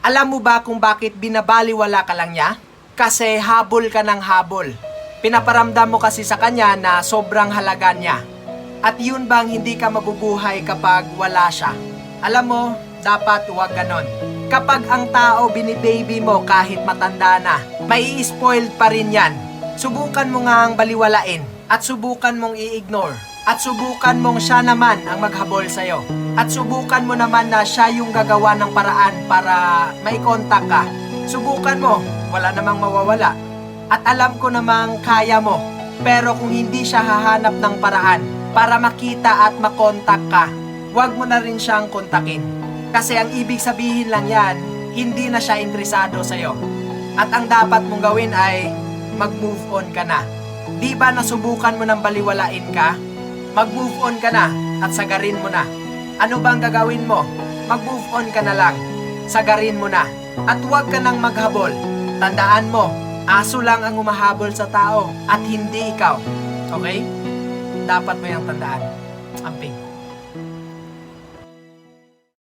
Alam mo ba kung bakit binabaliwala ka lang niya? Kasi habol ka ng habol. Pinaparamdam mo kasi sa kanya na sobrang halaga niya. At yun bang hindi ka mabubuhay kapag wala siya? Alam mo, dapat huwag ganon. Kapag ang tao binibaby mo kahit matanda na, may spoiled pa rin yan. Subukan mo nga ang baliwalain at subukan mong i-ignore. At subukan mong siya naman ang maghabol sa'yo. At subukan mo naman na siya yung gagawa ng paraan para may contact ka. Subukan mo, wala namang mawawala. At alam ko namang kaya mo. Pero kung hindi siya hahanap ng paraan para makita at makontak ka, huwag mo na rin siyang kontakin. Kasi ang ibig sabihin lang yan, hindi na siya interesado sa'yo. At ang dapat mong gawin ay mag-move on ka na. Di ba nasubukan mo ng baliwalain ka? Mag-move on ka na at sagarin mo na. Ano bang gagawin mo? Mag-move on ka na lang. Sagarin mo na. At huwag ka nang maghabol. Tandaan mo, aso lang ang humahabol sa tao at hindi ikaw. Okay? Dapat mo yung tandaan. Amping.